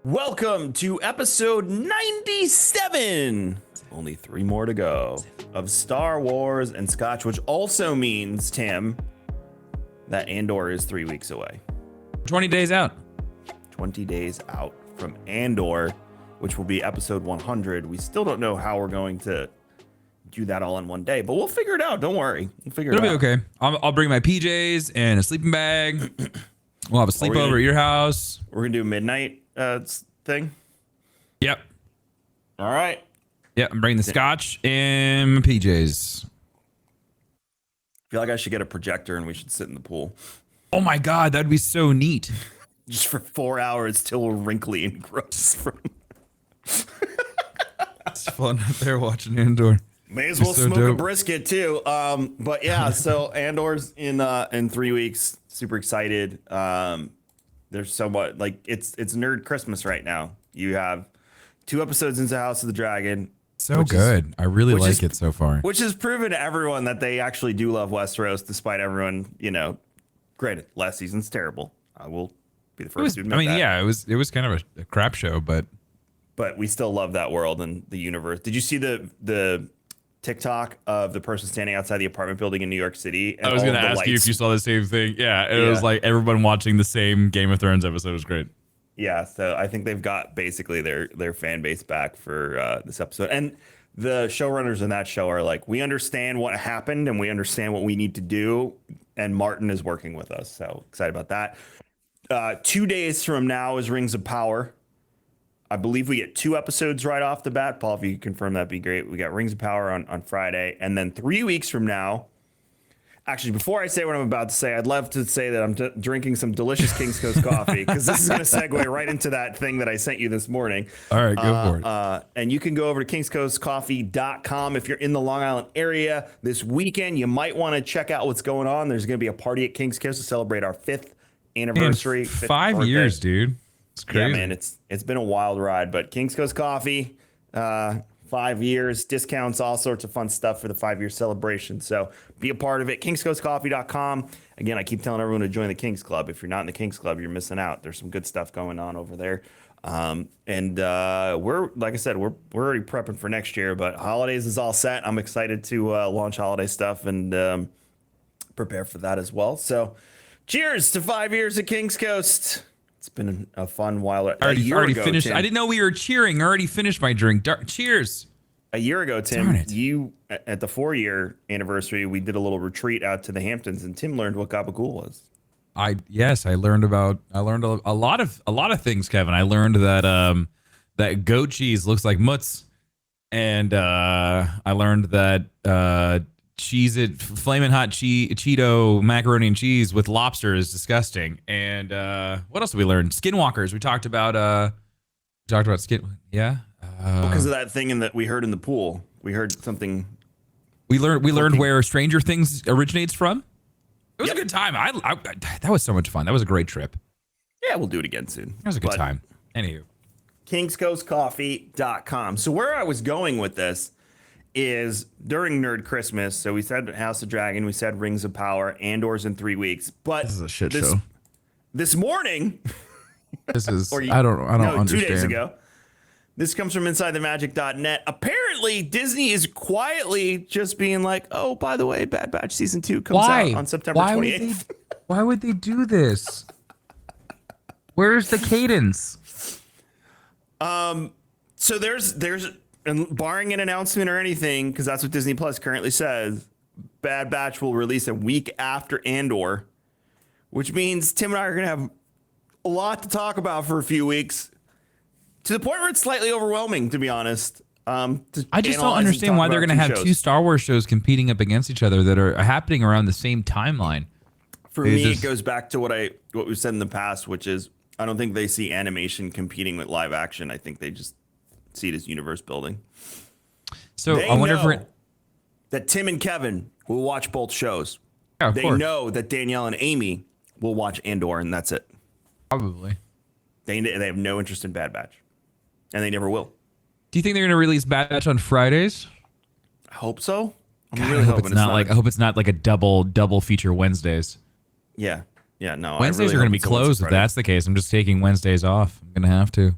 Welcome to episode 97. Only 3 more to go of Star Wars and Scotch, which also means, Tim, that Andor is 3 weeks away. 20 days out. 20 days out from Andor, which will be episode 100. We still don't know how we're going to do that all in one day, but we'll figure it out. Don't worry. We'll figure it out. It'll be okay. I'll bring my PJs and a sleeping bag. We'll have a sleepover at your house. We're going to do a midnight thing? Yep. All right. Yeah, I'm bringing the Scotch and my PJs. I feel like I should get a projector and we should sit in the pool. Oh my God, that'd be so neat. Just for 4 hours till we're wrinkly and gross from... It's fun out there watching Andor. May as well smoke a brisket too. But yeah, so Andor's in 3 weeks. Super excited. There's so much, like, it's nerd Christmas right now. You have 2 episodes into House of the Dragon. So good. I really like it so far. Which has proven to everyone that they actually do love Westeros, despite everyone, granted, last season's terrible. I will be the first to admit that. Yeah, it was kind of a crap show, but we still love that world and the universe. Did you see the TikTok of the person standing outside the apartment building in New York City? And I was going to ask you if you saw the same thing. Yeah, it was like everyone watching the same Game of Thrones episode. It was great. Yeah, so I think they've got basically their fan base back for this episode. And the showrunners in that show are like, we understand what happened and we understand what we need to do. And Martin is working with us. So excited about that. 2 days from now is Rings of Power. I believe we get 2 episodes right off the bat. Paul, if you could confirm, that'd be great. We got Rings of Power on Friday. And then 3 weeks from now, actually, before I say what I'm about to say, I'd love to say that I'm drinking some delicious King's Coast coffee, because this is going to segue right into that thing that I sent you this morning. All right, go for it. And you can go over to kingscoastcoffee.com if you're in the Long Island area this weekend. You might want to check out what's going on. There's going to be a party at King's Coast to celebrate our 5th anniversary. Man, 5 years, dude. It's crazy. Yeah, man, it's been a wild ride, but King's Coast Coffee, 5 years, discounts, all sorts of fun stuff for the 5-year celebration. So be a part of it. kingscoastcoffee.com. Again, I keep telling everyone to join the Kings Club. If you're not in the Kings Club, you're missing out. There's some good stuff going on over there. We're, like I said, we're already prepping for next year, but holidays is all set. I'm excited to launch holiday stuff and prepare for that as well. So cheers to 5 years at Kings Coast. It's been a fun while. Already finished. Tim, I didn't know we were cheering. I already finished my drink. Cheers. A year ago, Tim, you at the 4-year anniversary, we did a little retreat out to the Hamptons, and Tim learned what gabagool was. I learned a lot of things, Kevin. I learned that that goat cheese looks like mutts, and I learned that Flamin' Hot Cheeto macaroni and cheese with lobster is disgusting. And what else did we learn? Skinwalkers. We talked about skin. Yeah. Because of that thing that we heard in the pool. We heard something. We learned where Stranger Things originates from. It was a good time. I that was so much fun. That was a great trip. Yeah, we'll do it again soon. It was a good time. Anywho. kingscoastcoffee.com. So where I was going with this is during Nerd Christmas. So we said House of Dragon, we said Rings of Power, Andor's in 3 weeks. But this is a shit show. This morning, this is I don't understand. 2 days ago. This comes from InsideTheMagic.net. Apparently, Disney is quietly just being like, "Oh, by the way, Bad Batch season 2 comes out on September 28th." Why would they do this? Where's the cadence? So there's. And barring an announcement or anything, because that's what Disney Plus currently says, Bad Batch will release a week after Andor, which means Tim and I are going to have a lot to talk about for a few weeks, to the point where it's slightly overwhelming, to be honest. I just don't understand why they're going to have 2 Star Wars shows competing up against each other that are happening around the same timeline. For me, it goes back to what we've said in the past, which is I don't think they see animation competing with live action. I think they just see it as universe building. So I wonder if that Tim and Kevin will watch both shows. Yeah, they know that Danielle and Amy will watch Andor, and that's it. Probably. They have no interest in Bad Batch, and they never will. Do you think they're going to release Bad Batch on Fridays? I hope so. I'm really hoping it's not like. I hope it's not like a double feature Wednesdays. Yeah. No. Wednesdays are going to be closed if that's the case. I'm just taking Wednesdays off. I'm going to have to.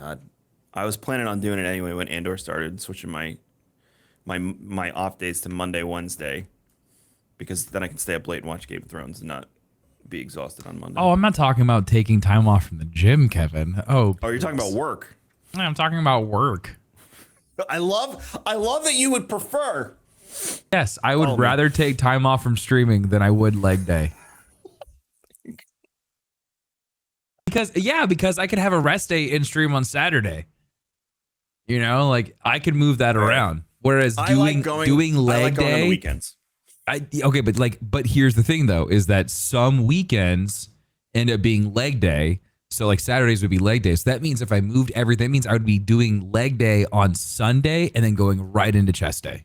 God, I was planning on doing it anyway when Andor started, switching my off days to Monday, Wednesday, because then I can stay up late and watch Game of Thrones and not be exhausted on Monday. Oh, I'm not talking about taking time off from the gym, Kevin. Oh, you're talking about work. I'm talking about work. I love that you would prefer. Yes, I would rather take time off from streaming than I would leg day. Because I could have a rest day and stream on Saturday. You know, like I could move that around. Whereas doing leg day on the weekends. But here's the thing though, is that some weekends end up being leg day. So like Saturdays would be leg day. So that means if I moved everything, that means I would be doing leg day on Sunday and then going right into chest day.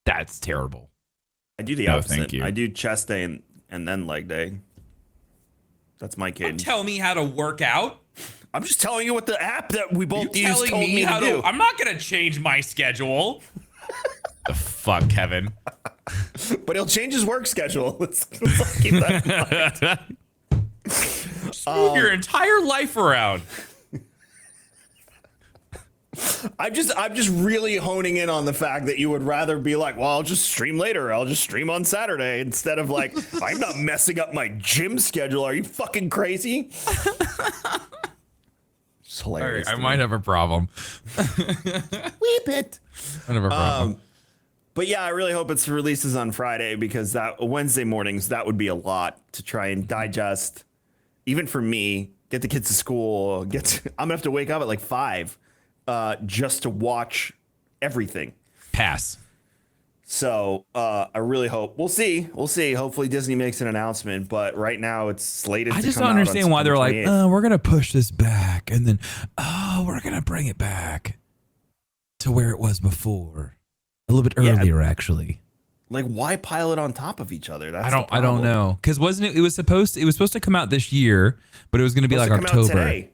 That's terrible. I do the opposite. Thank you. I do chest day and then leg day. That's my cadence. Don't tell me how to work out. I'm just telling you what the app that we both use told me to do. I'm not going to change my schedule. The fuck, Kevin. But he'll change his work schedule. Let's keep that in mind. Move your entire life around. I'm just really honing in on the fact that you would rather be like, well, I'll just stream later. I'll just stream on Saturday instead of like, I'm not messing up my gym schedule. Are you fucking crazy? It's hilarious. I might have a problem. Wee bit. I have a problem. But yeah, I really hope it's releases on Friday because that Wednesday mornings, that would be a lot to try and digest. Even for me, get the kids to school. I'm gonna have to wake up at like 5 just to watch everything. Pass. So I really hope we'll see. Hopefully Disney makes an announcement, but right now it's slated. I just don't understand why they're like, we're gonna push this back, and then we're gonna bring it back to where it was before, a little bit earlier, actually. Like, why pile it on top of each other? That's I don't know, because wasn't it? It was supposed to come out this year, but it was gonna be like October.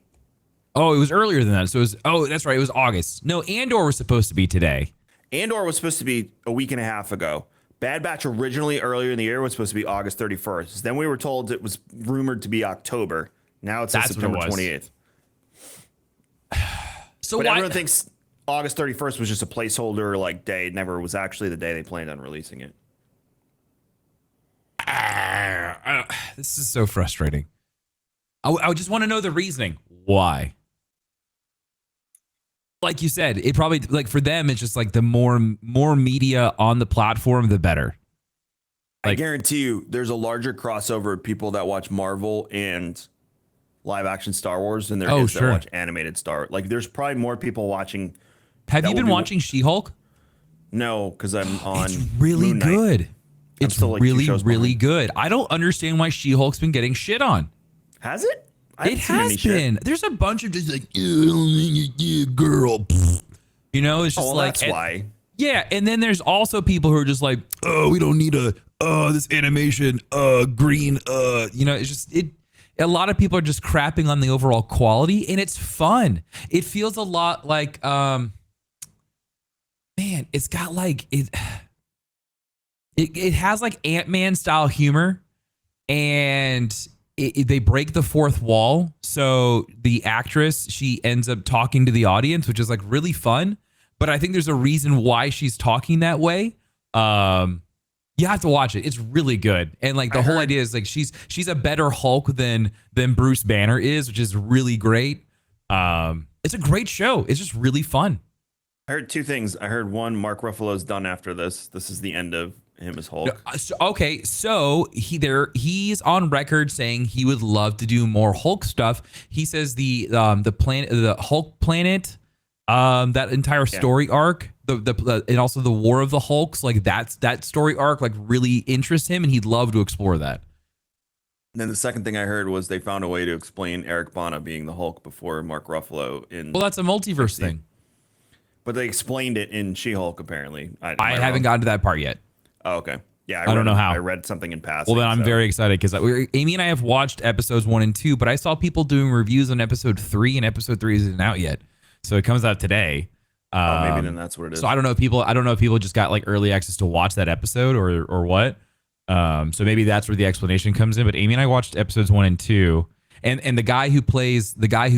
Oh, it was earlier than that. So it was. Oh, that's right. It was August. No, Andor was supposed to be today. Andor was supposed to be a week and a half ago. Bad Batch originally earlier in the year was supposed to be August 31st. Then we were told it was rumored to be October. Now it's September 28th. So but everyone thinks August 31st was just a placeholder like day. It never was actually the day they planned on releasing it. This is so frustrating. I just want to know the reasoning. Why? Like you said, it probably, like for them, it's just like the more media on the platform, the better. Like, I guarantee you there's a larger crossover of people that watch Marvel and live action Star Wars than there is that watch animated Star. Like there's probably more people watching. Have you been watching She-Hulk? No, because I'm on. It's really good. It's really good. I don't understand why She-Hulk's been getting shit on. Has it? It has been. There's a bunch of just like, girl. You know, it's just like. That's why. Yeah, and then there's also people who are just like, oh, we don't need this animation, green, you know, it's just a lot of people are just crapping on the overall quality, and it's fun. It feels a lot like, man, it's got like it has like Ant-Man style humor, and they break the fourth wall. So the actress, she ends up talking to the audience, which is like really fun. But I think there's a reason why she's talking that way. You have to watch it. It's really good. And like the whole idea is like she's a better Hulk than Bruce Banner is, which is really great. It's a great show. It's just really fun. I heard two things. I heard one, Mark Ruffalo's done after this. This is the end of him as Hulk. So he's on record saying he would love to do more Hulk stuff. He says the Hulk planet, that entire story arc, and also the War of the Hulks, like that story arc, like really interests him, and he'd love to explore that. And then the second thing I heard was they found a way to explain Eric Bana being the Hulk before Mark Ruffalo in. Well, that's a multiverse thing. But they explained it in She-Hulk, apparently. I haven't gotten to that part yet. Oh, okay. Yeah, I don't know how. I read something in passing. Well, then I'm very excited because Amy and I have watched episodes 1 and 2, but I saw people doing reviews on episode 3, and episode 3 isn't out yet, so it comes out today. Maybe then that's what it is. So I don't know if people just got like early access to watch that episode or what. So maybe that's where the explanation comes in. But Amy and I watched episodes 1 and 2, and the guy who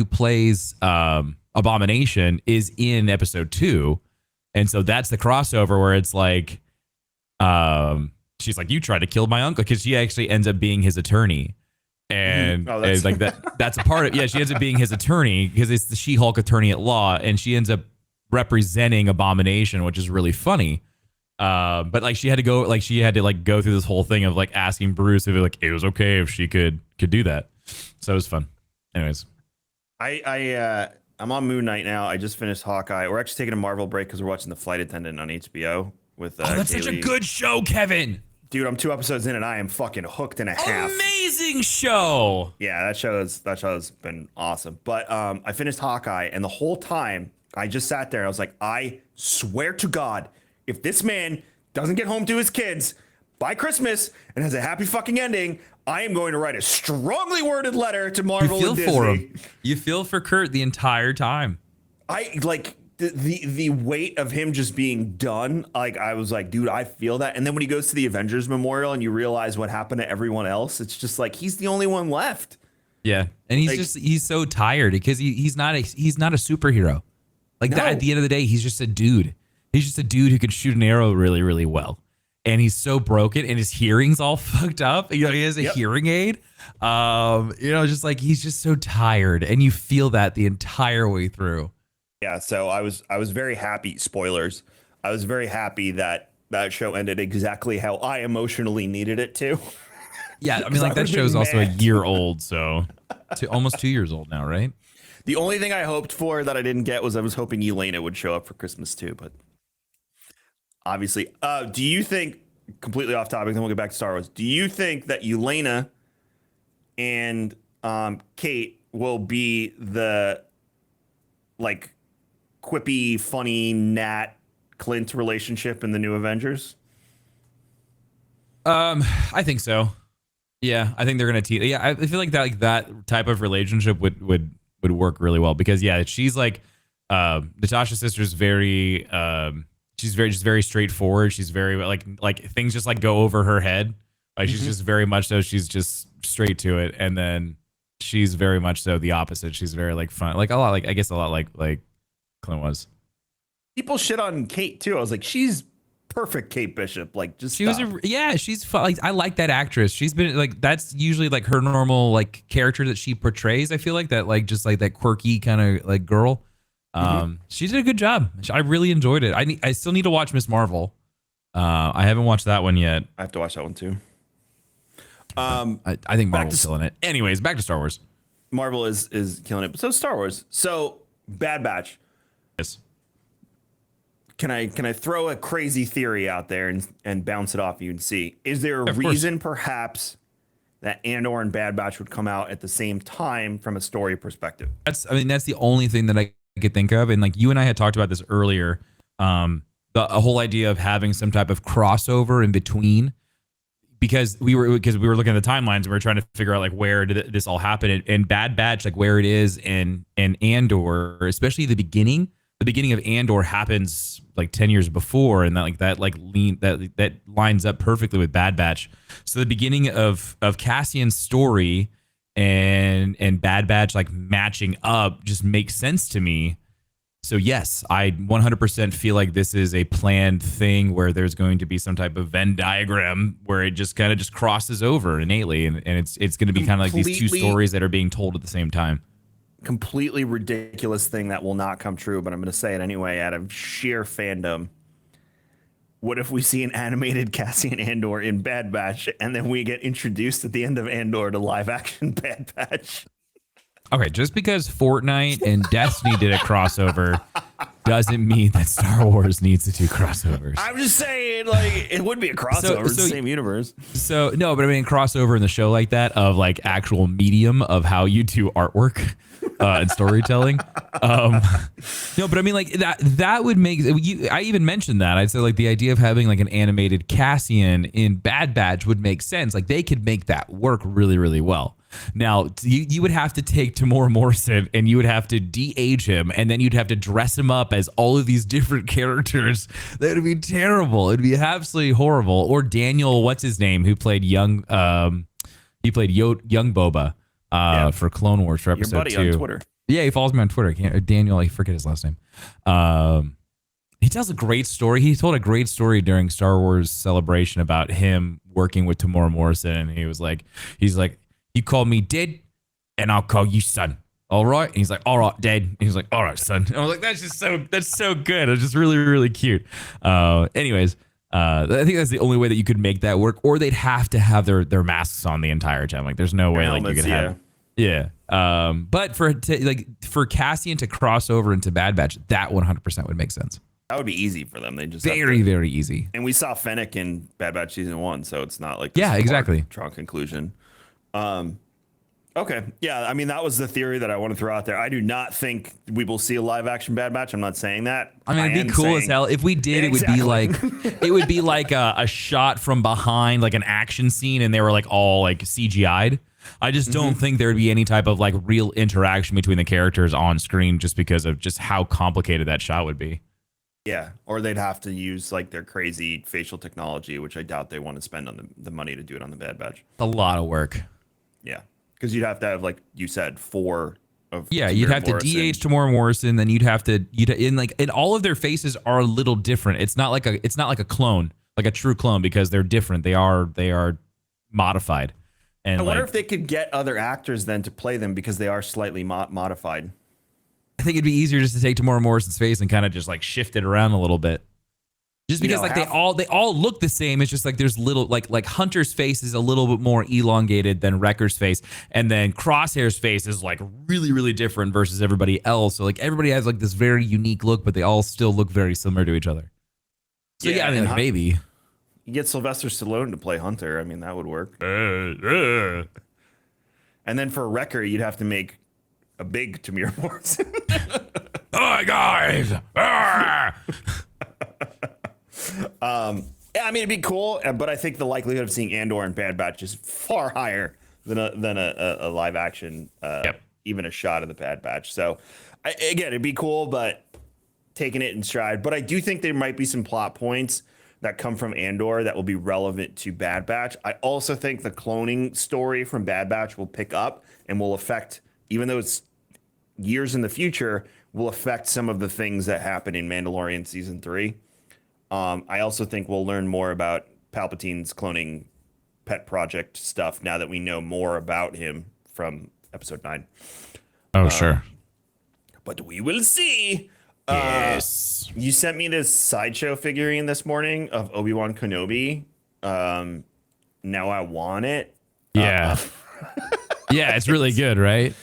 plays Abomination is in episode 2, and so that's the crossover where it's like, she's like, you tried to kill my uncle, because she actually ends up being his attorney. And it's like that's a part of, yeah, she ends up being his attorney because it's the She-Hulk attorney at law, and she ends up representing Abomination, which is really funny. But like she had to go through this whole thing of like asking Bruce if it was okay if she could do that. So it was fun. Anyways, I'm on Moon Knight now. I just finished Hawkeye. We're actually taking a Marvel break because we're watching The Flight Attendant on HBO with that's such a good show, Kevin. Dude, I'm 2 episodes in and I am fucking hooked in a half. Amazing show. Yeah, that show's been awesome. But I finished Hawkeye, and the whole time I just sat there and I was like, I swear to God, if this man doesn't get home to his kids by Christmas and has a happy fucking ending, I am going to write a strongly worded letter to Marvel and Disney. For him. You feel for Kurt the entire time. I like the weight of him just being done. Like, I was like, dude, I feel that. And then when he goes to the Avengers Memorial and you realize what happened to everyone else, it's just like he's the only one left. Yeah, and he's so tired because he's not a superhero. Like that, at the end of the day, he's just a dude. He's just a dude who can shoot an arrow really, really well. And he's so broken, and his hearing's all fucked up. You know, he has a hearing aid. Just like he's just so tired, and you feel that the entire way through. Yeah, so I was very happy. Spoilers. I was very happy that show ended exactly how I emotionally needed it to. Yeah, I mean, like that show's also a year old, so almost 2 years old now, right? The only thing I hoped for that I didn't get was I was hoping Elena would show up for Christmas too, but obviously, do you think, completely off topic, then we'll get back to Star Wars, do you think that Elena and Kate will be the like quippy, funny Nat Clint relationship in the new Avengers? I think so. Yeah, I think they're gonna tease. Yeah, I feel like that type of relationship would work really well because she's like Natasha's sister's very she's very straightforward. She's very like things just like go over her head. Like she's just very much so she's just straight to it, and then she's very much so the opposite. She's very like fun, like a lot like Clint was. People shit on Kate too. I was like, she's perfect Kate Bishop. Like, just she's fun. Like, I like that actress. She's been like, that's usually like her normal like character that she portrays. I feel like that, like just like that quirky kind of like girl. She did a good job. I really enjoyed it. I still need to watch Miss Marvel. I haven't watched that one yet. I have to watch that one too. I think Marvel's killing it. Anyways, back to Star Wars. Marvel is killing it. But so Star Wars. So Bad Batch. Yes. Can I throw a crazy theory out there and bounce it off you and see? Is there a reason perhaps that Andor and Bad Batch would come out at the same time from a story perspective? That's the only thing that I could think of. And like you and I had talked about this earlier. The whole idea of having some type of crossover in between, because we were looking at the timelines and we were trying to figure out like where did this all happen, and Bad Batch, like where it is in Andor, especially the beginning of Andor happens like 10 years before, and that lines up perfectly with Bad Batch. So the beginning of Cassian's story and Bad Batch like matching up just makes sense to me. So yes, I 100% feel like this is a planned thing where there's going to be some type of Venn diagram where it just kind of just crosses over innately, and it's going to be kind of like these two stories that are being told at the same time. Completely ridiculous thing that will not come true, but I'm going to say it anyway out of sheer fandom. What if we see an animated Cassian Andor in Bad Batch, and then we get introduced at the end of Andor to live action Bad Batch? Okay, just because Fortnite and Destiny did a crossover doesn't mean that Star Wars needs to do crossovers. I'm just saying, like, it would be a crossover. It's the same universe. So, no, but I mean, crossover in the show like that of like actual medium of how you do artwork and storytelling. No, but I mean, like that would make I even mentioned that. I'd say like the idea of having like an animated Cassian in Bad Batch would make sense. Like they could make that work really, really well. Now, you would have to take Tamora Morrison and you would have to de-age him, and then you'd have to dress him up as all of these different characters. That would be terrible. It'd be absolutely horrible. Or Daniel, what's his name, who played young Boba. for Clone Wars for Your episode buddy 2. on Twitter. Yeah, he follows me on Twitter. Daniel, I forget his last name. He tells a great story. He told a great story during Star Wars Celebration about him working with Tamora Morrison, and he's like, you call me Dad, and I'll call you son. All right. And he's like, all right, Dad. And he's like, all right, son. And I was like, that's so good. It's just really, really cute. Anyways, I think that's the only way that you could make that work, or they'd have to have their masks on the entire time. Like, there's no way like you could have. Yeah. But for Cassian to cross over into Bad Batch, that 100% would make sense. That would be easy for them. They just very easy. And we saw Fennec in Bad Batch season 1, so it's not like exactly strong conclusion. Okay, yeah, I mean that was the theory that I want to throw out there. I do not think we will see a live action Bad Batch. I'm not saying that. I mean, it'd be cool as hell if we did. Exactly. It would be like a shot from behind, like an action scene, and they were like all like CGI'd. I just don't think there'd be any type of like real interaction between the characters on screen, just because of just how complicated that shot would be. Yeah, or they'd have to use like their crazy facial technology, which I doubt they want to spend on the money to do it on the Bad Batch. A lot of work. Yeah, because you'd have to have, like you said, 4 of. Yeah, you'd have to DH Tamora Morrison, then and all of their faces are a little different. It's not like a clone, like a true clone, because they're different. They are modified. And I wonder if they could get other actors then to play them, because they are slightly modified. I think it'd be easier just to take Tamora Morrison's face and kind of just like shift it around a little bit. Just because they all look the same. It's just like there's little like Hunter's face is a little bit more elongated than Wrecker's face, and then Crosshair's face is like really, really different versus everybody else. So like everybody has like this very unique look, but they all still look very similar to each other. So yeah, I mean, like, maybe you get Sylvester Stallone to play Hunter. I mean, that would work. And then for Wrecker, you'd have to make a big Tamir Morrison. Hi guys. Yeah, I mean, it'd be cool, but I think the likelihood of seeing Andor and Bad Batch is far higher than a live action, even a shot of the Bad Batch. So again, it'd be cool, but taking it in stride. But I do think there might be some plot points that come from Andor that will be relevant to Bad Batch. I also think the cloning story from Bad Batch will pick up and will affect, even though it's years in the future, will affect some of the things that happen in Mandalorian season 3. I also think we'll learn more about Palpatine's cloning pet project stuff now that we know more about him from episode 9. Oh, sure. But we will see. Yes. You sent me this sideshow figurine this morning of Obi-Wan Kenobi. Now I want it. Yeah. Yeah, it's really good, right?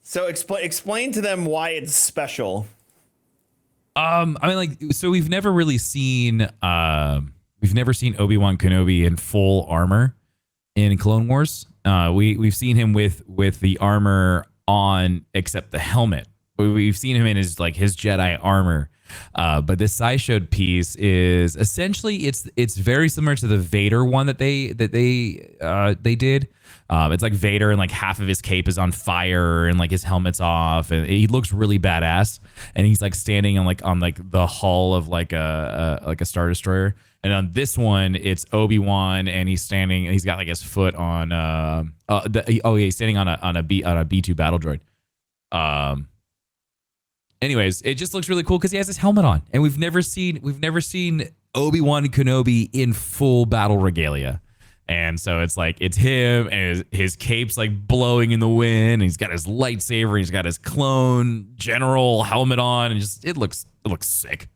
So explain to them why it's special. I mean, like, so we've never really seen Obi-Wan Kenobi in full armor in Clone Wars. We've seen him with the armor on, except the helmet. We've seen him in his Jedi armor. But this sideshowed piece is essentially it's very similar to the Vader one that they did. It's like Vader and like half of his cape is on fire and like his helmet's off, and he looks really badass. And he's like standing on the hull of like a Star Destroyer. And on this one, it's Obi-Wan, and he's standing. He's got like his foot on he's standing on a B2 battle droid. Anyways, it just looks really cool because he has his helmet on, and we've never seen Obi-Wan Kenobi in full battle regalia. And so it's him, and his cape's like blowing in the wind, and he's got his lightsaber, he's got his clone general helmet on, and it looks sick.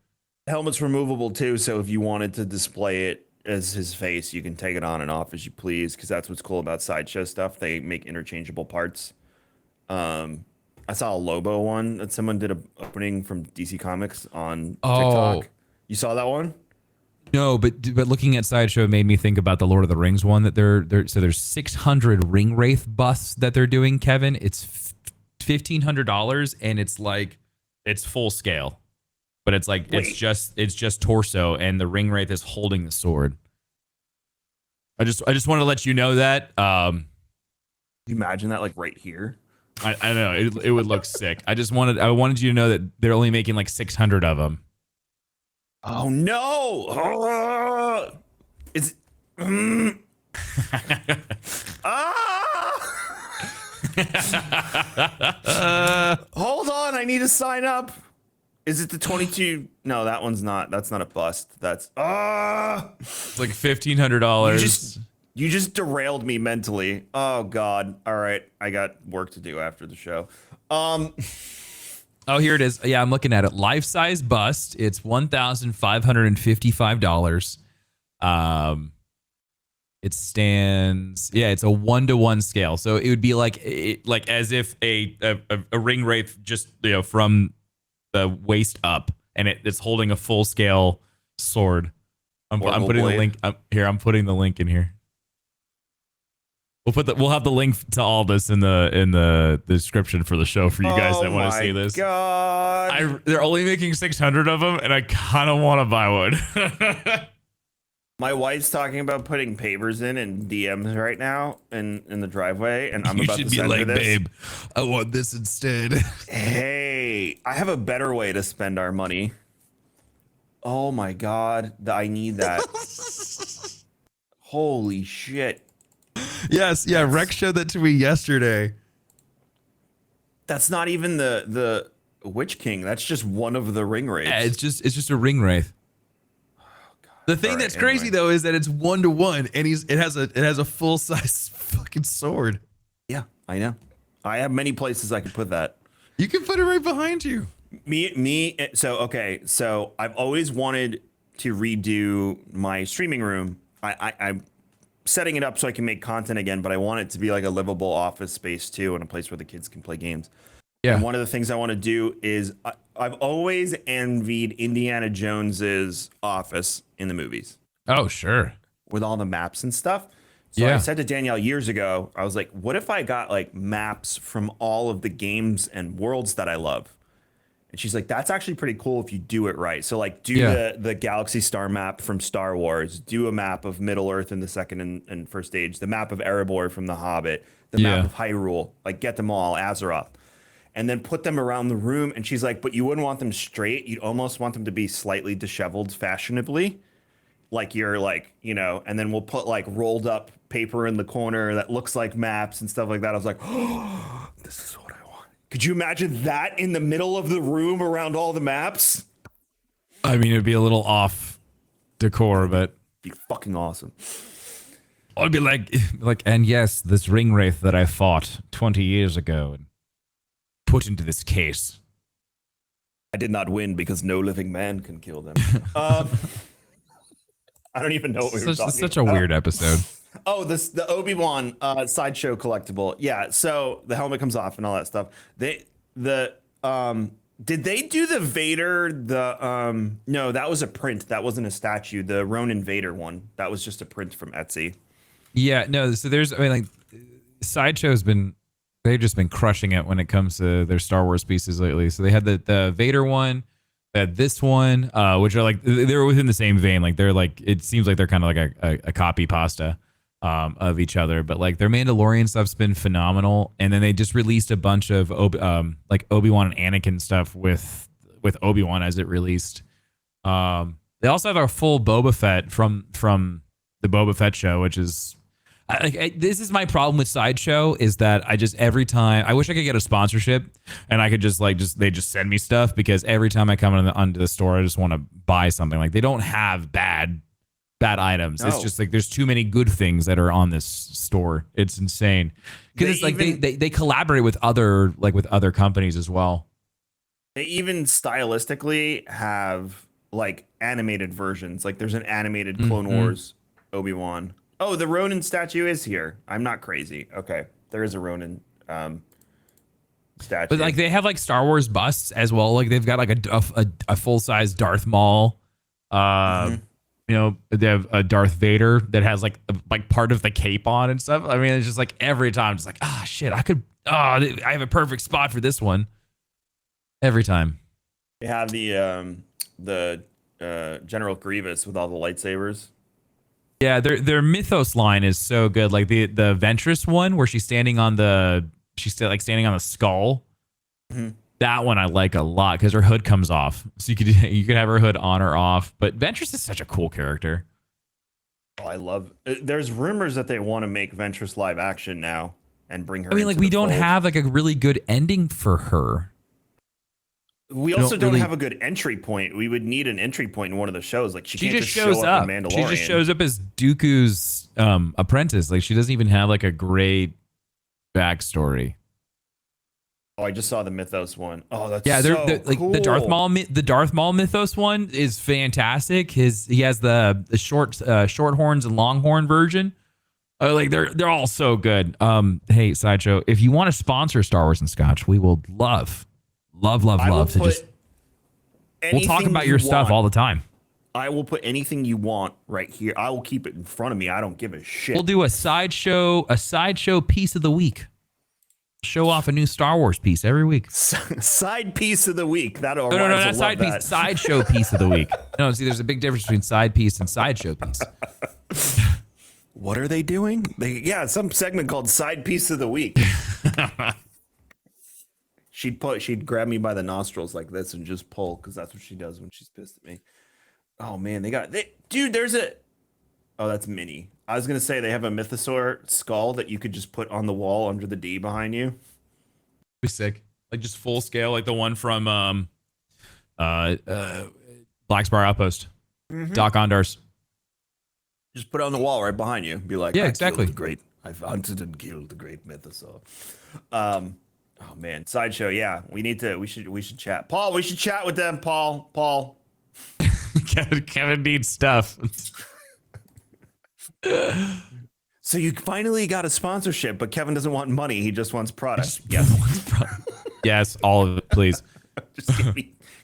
Helmet's removable too, so if you wanted to display it as his face, you can take it on and off as you please, because that's what's cool about sideshow stuff. They make interchangeable parts. I saw a Lobo one that someone did an opening from DC Comics on TikTok. You saw that one? No, but looking at Sideshow made me think about the Lord of the Rings one that so there's 600 ring wraith busts that they're doing, Kevin. It's $1,500, and it's full scale. But it's like it's just torso, and the ring wraith is holding the sword. I just want to let you know that. You imagine that like right here? I know it would look sick. I wanted you to know that they're only making like 600 of them. Oh no! Hold on, I need to sign up. Is it the 22? No, that one's not. That's not a bust. That's It's like $1,500. You just derailed me mentally. Oh God. All right, I got work to do after the show. Oh, here it is. Yeah, I'm looking at it. Life-size bust. It's $1,555. It stands. Yeah, it's a 1-to-1 scale. So it would be like as if a ring wraith just from the waist up, and it's holding a full scale sword. I'm putting the link here. I'm putting the link in here. We'll have the link to all this in the description for the show for you guys that want to see this. God. They're only making 600 of them, and I kind of want to buy one. My wife's talking about putting papers in DMs right now in the driveway, and I'm about to send her this. Babe, I want this instead. Hey, I have a better way to spend our money. Oh my God, I need that. Holy shit. Yes, yeah, Rex showed that to me yesterday. That's not even the Witch King. That's just one of the ring wraiths. Yeah, it's just a ring wraith. The thing that's crazy though is that it's 1-to-1, and it has a full size fucking sword. Yeah, I know. I have many places I could put that. You can put it right behind you. So I've always wanted to redo my streaming room. I'm setting it up so I can make content again, but I want it to be like a livable office space too, and a place where the kids can play games. Yeah. And one of the things I want to do is I've always envied Indiana Jones's office in the movies. Oh, sure. With all the maps and stuff. So I said to Danielle years ago, I was like, what if I got like maps from all of the games and worlds that I love? And she's like, that's actually pretty cool if you do it right. So like do the Galaxy Star map from Star Wars, do a map of Middle Earth in the second and first age, the map of Erebor from The Hobbit, the map of Hyrule, like get them all, Azeroth, and then put them around the room. And she's like, but you wouldn't want them straight. You'd almost want them to be slightly disheveled fashionably. Like you're like, and then we'll put like rolled up paper in the corner that looks like maps and stuff like that. I was like, oh, this is what I want. Could you imagine that in the middle of the room around all the maps? I mean, it'd be a little off decor, but it'd be fucking awesome. I'd be like, and yes, this ring wraith that I fought 20 years ago and put into this case. I did not win because no living man can kill them. I don't even know what we were talking about. Such a weird episode. Oh, the Obi-Wan sideshow collectible. Yeah, so the helmet comes off and all that stuff. Did they do the Vader? No, that was a print. That wasn't a statue. The Ronin Vader one. That was just a print from Etsy. Yeah, no. So Sideshow's they've just been crushing it when it comes to their Star Wars pieces lately. So they had the Vader one. They had this one, which are like they're within the same vein. Like they're like it seems like they're kind of like a copy pasta of each other. But like their Mandalorian stuff's been phenomenal. And then they just released a bunch of like Obi-Wan and Anakin stuff with Obi-Wan as it released. They also have a full Boba Fett from the Boba Fett show, which is this is my problem with Sideshow is that I just every time I wish I could get a sponsorship and I could they just send me stuff, because every time I come onto the store I just want to buy something. Like they don't have bad items. No. It's just like there's too many good things that are on this store. It's insane because it's like they collaborate with other companies as well. They even stylistically have like animated versions. Like there's an animated Clone Wars Obi-Wan. Oh, the Ronin statue is here. I'm not crazy. Okay, there is a Ronin statue. But like they have like Star Wars busts as well. Like they've got like a full size Darth Maul. They have a Darth Vader that has like part of the cape on and stuff. I mean, it's just like every time, just like shit, I have a perfect spot for this one. Every time. They have the General Grievous with all the lightsabers. Yeah, their Mythos line is so good. Like the Ventress one where she's standing on the skull. Mm-hmm. That one I like a lot because her hood comes off, so you could have her hood on or off. But Ventress is such a cool character. Oh, I love. There's rumors that they want to make Ventress live action now, and bring her. I mean, like into we the don't fold. have like a really good ending for her. We also don't have a good entry point. We would need an entry point in one of the shows. Like she can't just show up in Mandalorian. She just shows up as Dooku's apprentice. Like she doesn't even have like a great backstory. Oh, I just saw the Mythos one. Oh, that's like cool. the Darth Maul Mythos one is fantastic. He has the short horns and longhorn version. Like they're all so good. Hey Sideshow, if you want to sponsor Star Wars and Scotch, we will love to just. We'll talk about your stuff all the time. I will put anything you want right here. I will keep it in front of me. I don't give a shit. We'll do a sideshow piece of the week. Show off a new Star Wars piece every week. Side piece of the week. No, not side piece. Sideshow piece of the week. No, see, there's a big difference between side piece and sideshow piece. What are they doing? Some segment called Side Piece of the Week. She'd grab me by the nostrils like this and just pull, because that's what she does when she's pissed at me. Oh man, there's that's Minnie. I was gonna say they have a mythosaur skull that you could just put on the wall under the D behind you. Be sick, like just full scale, like the one from Black Spire Outpost, Doc Ondars. Just put it on the wall right behind you. Be like, yeah, exactly. I've hunted and killed the great mythosaur. Oh man, Sideshow. Yeah, we should chat. Paul, we should chat with them. Paul. Kevin needs stuff. So you finally got a sponsorship, but Kevin doesn't want money. He just wants product. Yes, all of it, please. Just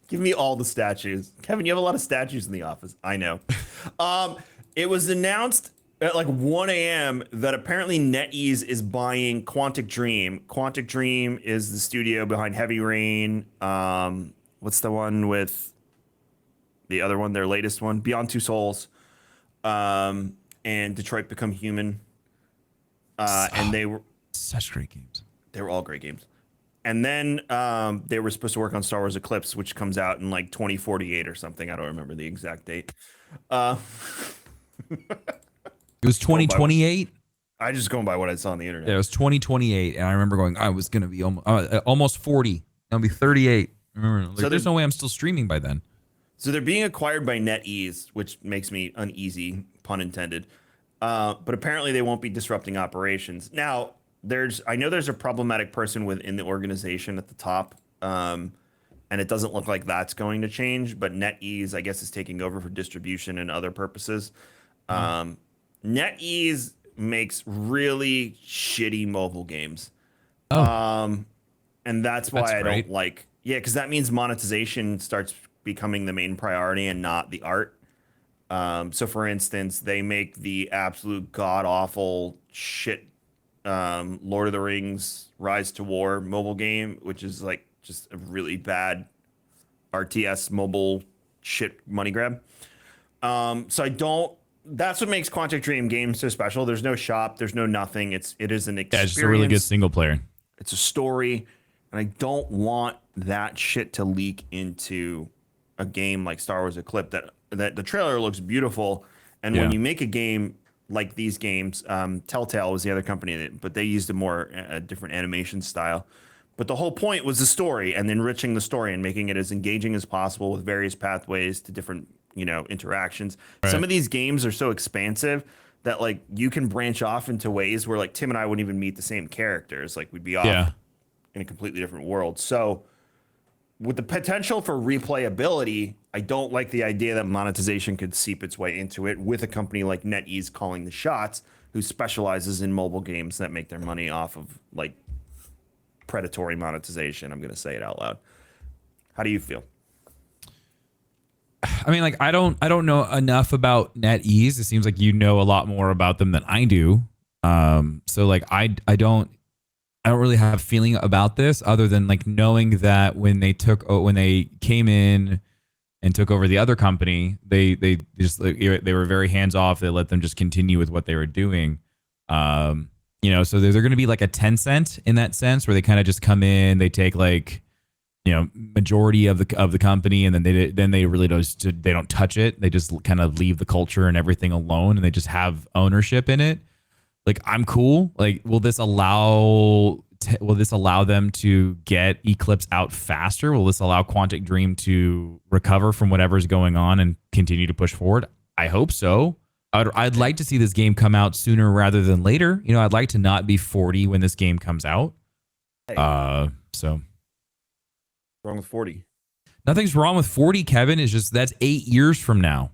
give me all the statues. Kevin, you have a lot of statues in the office. I know. It was announced at like 1 a.m. that apparently NetEase is buying Quantic Dream. Quantic Dream is the studio behind Heavy Rain. What's the one with the other one, their latest one? Beyond Two Souls. And Detroit Become Human. And they were such great games. They were all great games. And then they were supposed to work on Star Wars Eclipse, which comes out in like 2048 or something. I don't remember the exact date. It was 2028. I just going by what I saw on the internet. Yeah, it was 2028, and I remember going, I was going to be almost 40. I'll be 38. I remember, like, so there's no way I'm still streaming by then. So they're being acquired by NetEase, which makes me uneasy, pun intended. But apparently they won't be disrupting operations. Now, I know there's a problematic person within the organization at the top, and it doesn't look like that's going to change. But NetEase, I guess, is taking over for distribution and other purposes. NetEase makes really shitty mobile games. And that's why I don't like. Yeah, because that means monetization starts becoming the main priority and not the art. So, for instance, they make the absolute god awful shit Lord of the Rings Rise to War mobile game, which is like just a really bad RTS mobile shit money grab. So I don't. That's what makes Quantic Dream games so special. There's no shop. There's no nothing. It is an experience. Yeah, it's just a really good single player. It's a story, and I don't want that shit to leak into a game like Star Wars Eclipse. That the trailer looks beautiful, and when you make a game like these games, Telltale was the other company, but they used a different animation style. But the whole point was the story and enriching the story and making it as engaging as possible with various pathways to different interactions. Right. Some of these games are so expansive that like you can branch off into ways where like Tim and I wouldn't even meet the same characters. Like we'd be off in a completely different world. So with the potential for replayability, I don't like the idea that monetization could seep its way into it with a company like NetEase calling the shots, who specializes in mobile games that make their money off of like predatory monetization. I'm going to say it out loud. How do you feel? I mean, like, I don't know enough about NetEase. It seems like you know a lot more about them than I do. So like, I don't really have a feeling about this other than like knowing that when they came in and took over the other company, they were very hands off. They let them just continue with what they were doing. So they're going to be like a Tencent in that sense, where they kind of just come in, they take like, majority of the company, and then they really don't touch it. They just kind of leave the culture and everything alone, and they just have ownership in it. like I'm cool. Like, will this allow them to get Eclipse out faster? Will this allow Quantic Dream to recover from whatever's going on and continue to push forward? I hope so. I'd like to see this game come out sooner rather than later. You know, I'd like to not be 40 when this game comes out. So wrong with 40. Nothing's wrong with 40, Kevin. It's just that's 8 years from now.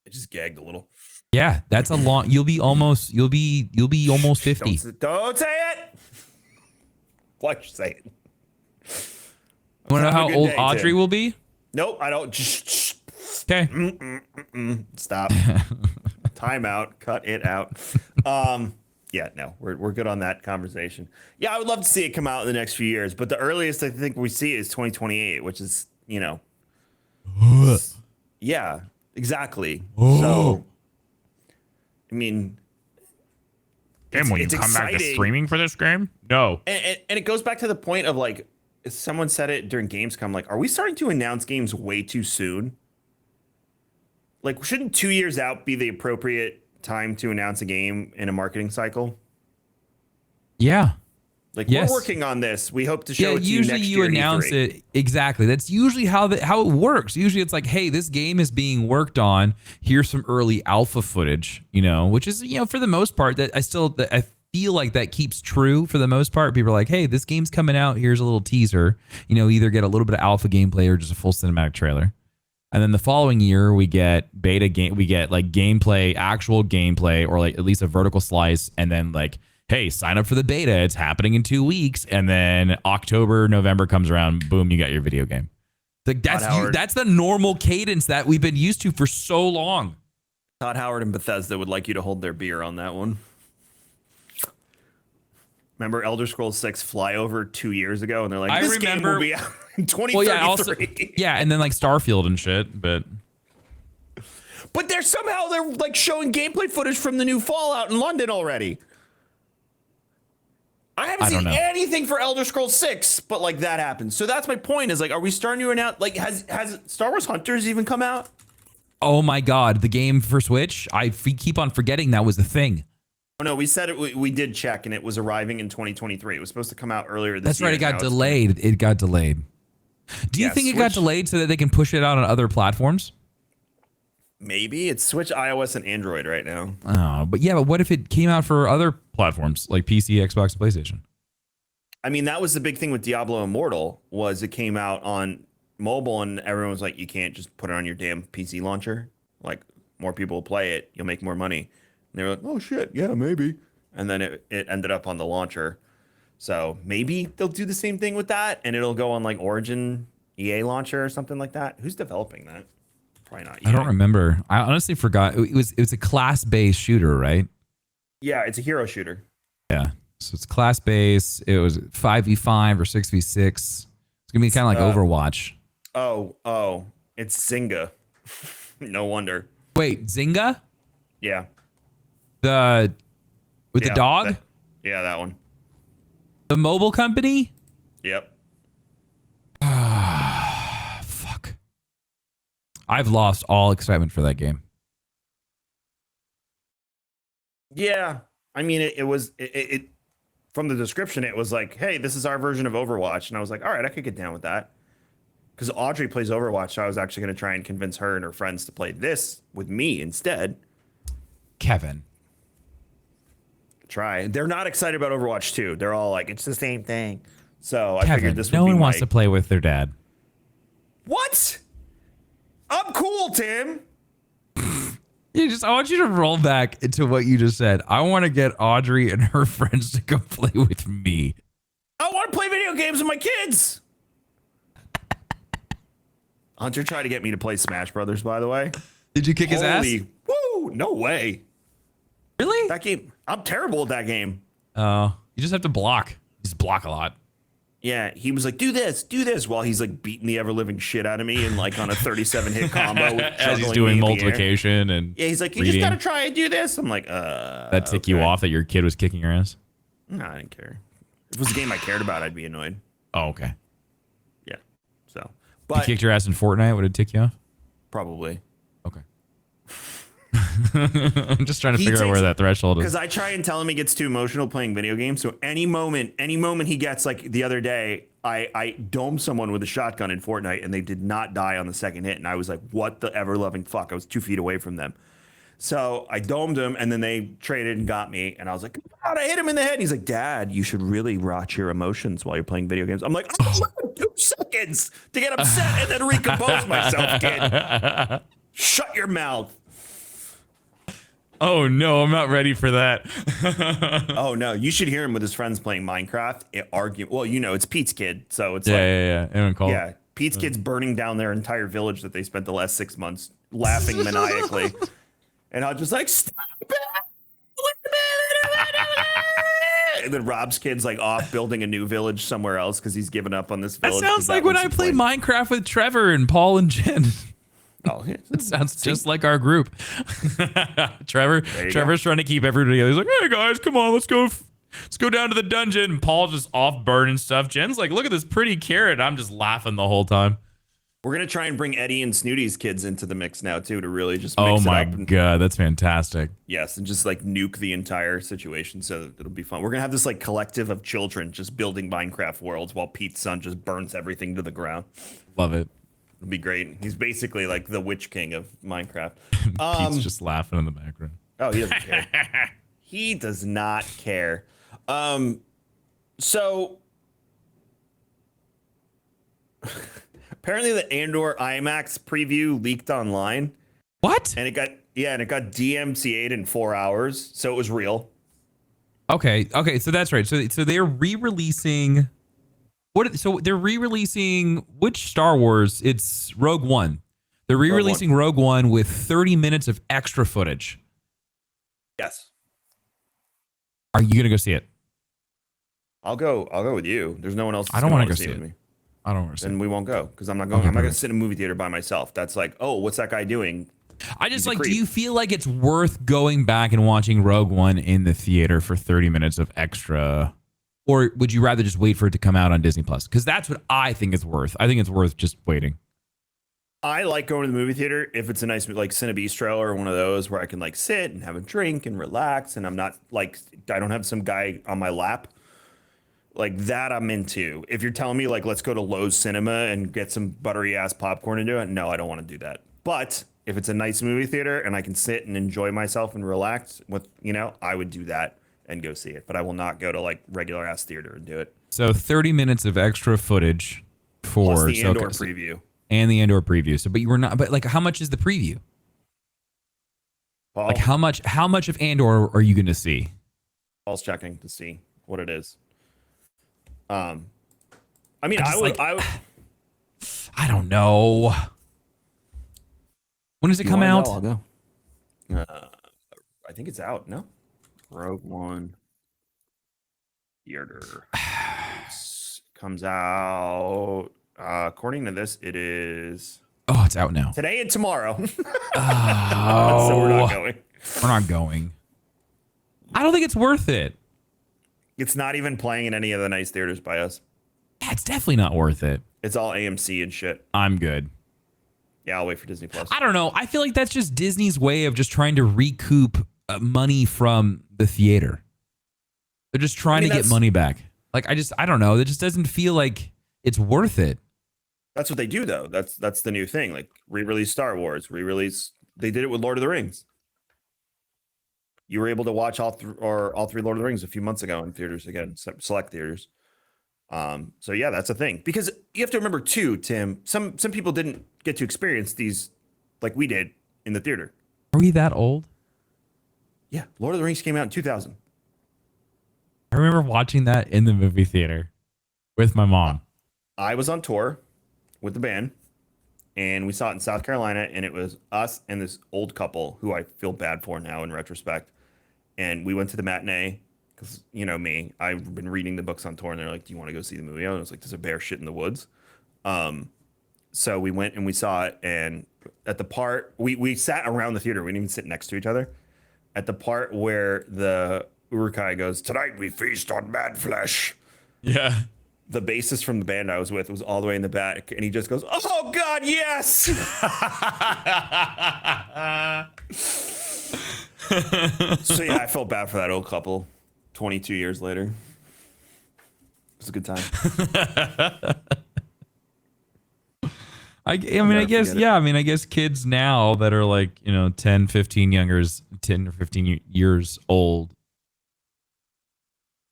I just gagged a little. Yeah, that's a long. You'll be almost 50. Don't say it. Why'd you say it? You want to know how old Audrey will be? Nope, I don't. Okay. Stop. Time out. Cut it out. Yeah, no, we're good on that conversation. Yeah, I would love to see it come out in the next few years, but the earliest I think we see is 2028, which is, you know. Yeah, exactly. So, I mean, Tim, will you come back to streaming for this game? No. And it goes back to the point of like, someone said it during Gamescom, like, are we starting to announce games way too soon? Like, shouldn't 2 years out be the appropriate time to announce a game in a marketing cycle? Yeah. Like, we're working on this. We hope to show it to you next year. Usually you announce it. Exactly. That's usually how it works. Usually it's like, hey, this game is being worked on. Here's some early alpha footage, you know, which is, you know, for the most part, that I feel like that keeps true for the most part. People are like, hey, this game's coming out. Here's a little teaser. You know, either get a little bit of alpha gameplay or just a full cinematic trailer. And then the following year, we get beta game. We get like gameplay, actual gameplay, or like at least a vertical slice. And then like, hey, sign up for the beta. It's happening in 2 weeks. And then October, November comes around. Boom, you got your video game. Like that's the normal cadence that we've been used to for so long. Todd Howard and Bethesda would like you to hold their beer on that one. Remember Elder Scrolls 6 Flyover 2 years ago? And they're like, this game will be out in 2033. Well, yeah, and then like Starfield and shit, but they're like showing gameplay footage from the new Fallout in London already. I haven't seen anything for Elder Scrolls 6, but like that happens. So that's my point, is like, are we starting to announce, like, has Star Wars Hunters even come out? Oh my God, the game for Switch? I keep on forgetting that was the thing. Oh no, we said it. We did check, and it was arriving in 2023. It was supposed to come out earlier this year. That's right. It got delayed. It got delayed. Do you think it got delayed so that they can push it out on other platforms? Maybe. It's Switch, iOS, and Android right now. Oh, but what if it came out for other platforms like PC, Xbox, and PlayStation? I mean, that was the big thing with Diablo Immortal, was it came out on mobile, and everyone was like, you can't just put it on your damn PC launcher. Like, more people will play it, you'll make more money. And they were like, oh shit, yeah, maybe. And then it ended up on the launcher. So maybe they'll do the same thing with that, and it'll go on like Origin EA launcher or something like that. Who's developing that? Probably not EA. I don't remember. I honestly forgot. It was a class-based shooter, right? Yeah, it's a hero shooter. Yeah. So it's class-based. It was 5v5 or 6v6. It's gonna be kind of like Overwatch. Oh, it's Zynga. No wonder. Wait, Zynga? Yeah. The dog? That one. The mobile company? Yep. Fuck. I've lost all excitement for that game. Yeah. I mean, it was from the description, it was like, hey, this is our version of Overwatch. And I was like, all right, I could get down with that. Because Audrey plays Overwatch, so I was actually going to try and convince her and her friends to play this with me instead. Kevin. Try. They're not excited about Overwatch 2. They're all like, it's the same thing. So I Kevin, figured this would be no one wants to play with their dad. What? I'm cool, Tim. I want you to roll back into what you just said. I want to get Audrey and her friends to come play with me. I want to play video games with my kids. Hunter tried to get me to play Smash Brothers, by the way. Did you kick his ass? Woo! No way. Really? That game, I'm terrible at that game. Oh, you just have to block. You just block a lot. Yeah, he was like, do this, while he's like beating the ever living shit out of me and like on a 37 hit combo. As he's doing multiplication and he's like, you just gotta try and do this. I'm like, that tick you off that your kid was kicking your ass? No, I didn't care. If it was a game I cared about, I'd be annoyed. Oh, okay. Yeah. So, but you kicked your ass in Fortnite, would it tick you off? Probably. Okay. I'm just trying to figure out where that threshold is. Because I try and tell him he gets too emotional playing video games. So any moment he gets, like the other day, I domed someone with a shotgun in Fortnite and they did not die on the second hit. And I was like, what the ever loving fuck? I was 2 feet away from them. So I domed him and then they traded and got me. And I was like, God, I hit him in the head. And he's like, Dad, you should really watch your emotions while you're playing video games. I'm like, I have 2 seconds to get upset and then recompose myself, kid. Shut your mouth. Oh no, I'm not ready for that. Oh no, you should hear him with his friends playing Minecraft. Well, it's Pete's kid, so it's yeah. Pete's kid's burning down their entire village that they spent the last 6 months laughing maniacally, and I'll just like stop it. And then Rob's kid's like off building a new village somewhere else because he's given up on this village. That sounds like when I played Minecraft with Trevor and Paul and Jen. Oh, it sounds just like our group. Trevor's trying to keep everybody together. He's like, hey guys, come on, let's go down to the dungeon. And Paul's just off burning stuff. Jen's like, look at this pretty carrot. I'm just laughing the whole time. We're gonna try and bring Eddie and Snooty's kids into the mix now too to really just mix it up. God, that's fantastic. Yes, and just like nuke the entire situation, so it'll be fun. We're gonna have this like collective of children just building Minecraft worlds while Pete's son just burns everything to the ground. Love it. It'll be great. He's basically like the Witch King of Minecraft. Pete's just laughing in the background. Oh, he doesn't care. He does not care. So apparently the Andor IMAX preview leaked online. What? And it got DMCA'd in 4 hours, so it was real. Okay, so that's right. So they're re-releasing So they're re-releasing which Star Wars? It's Rogue One. They're re-releasing Rogue One with 30 minutes of extra footage. Yes. Are you gonna go see it? I'll go with you. There's no one else. I don't want to go see it. I don't want to see it. Then we won't go because I'm not going. I'm not going to sit in a movie theater by myself. That's like, oh, what's that guy doing? I just like, do you feel like it's worth going back and watching Rogue One in the theater for 30 minutes of extra? Or would you rather just wait for it to come out on Disney Plus? Because that's what I think it's worth. I think it's worth just waiting. I like going to the movie theater if it's a nice like Cinebistro or one of those where I can like sit and have a drink and relax, and I'm not like I don't have some guy on my lap. Like that I'm into. If you're telling me like let's go to Lowe's Cinema and get some buttery ass popcorn and do it, no, I don't want to do that. But if it's a nice movie theater and I can sit and enjoy myself and relax with, I would do that and go see it. But I will not go to like regular ass theater and do it. So 30 minutes of extra footage for plus the Andor preview. And the Andor preview. So, but you were not. But like, how much is the preview? Paul, like, how much of Andor are you going to see? Paul's checking to see what it is. I mean, I don't know. When does it come out? I'll go. I think it's out. No, Rogue One theater comes out. According to this, it is. Oh, it's out now. Today and tomorrow. Oh, so we're not going. We're not going. I don't think it's worth it. It's not even playing in any of the nice theaters by us. Yeah, it's definitely not worth it. It's all AMC and shit. I'm good. Yeah, I'll wait for Disney Plus. I don't know. I feel like that's just Disney's way of just trying to recoup money from the theater. They're just trying to get money back. Like, I don't know. It just doesn't feel like it's worth it. That's what they do, though. That's the new thing. Like, re-release Star Wars, re-release. They did it with Lord of the Rings. You were able to watch all three Lord of the Rings a few months ago in theaters again, select theaters. So yeah, that's a thing. Because you have to remember too, Tim, some people didn't get to experience these like we did in the theater. Are we that old? Yeah, Lord of the Rings came out in 2000. I remember watching that in the movie theater with my mom. I was on tour with the band, and we saw it in South Carolina, and it was us and this old couple who I feel bad for now in retrospect. And we went to the matinee because, me, I've been reading the books on tour, and they're like, do you want to go see the movie? I was like, there's a bear shit in the woods. So we went and we saw it, and at the part, we sat around the theater. We didn't even sit next to each other. At the part where the Uruk-hai goes, tonight we feast on mad flesh. Yeah. The bassist from the band I was with was all the way in the back, and he just goes, oh, God, yes! So yeah, I felt bad for that old couple. 22 years later, it was a good time. I mean, I guess, yeah. I mean, I guess kids now that are like, 10, 15 10 or 15 years old,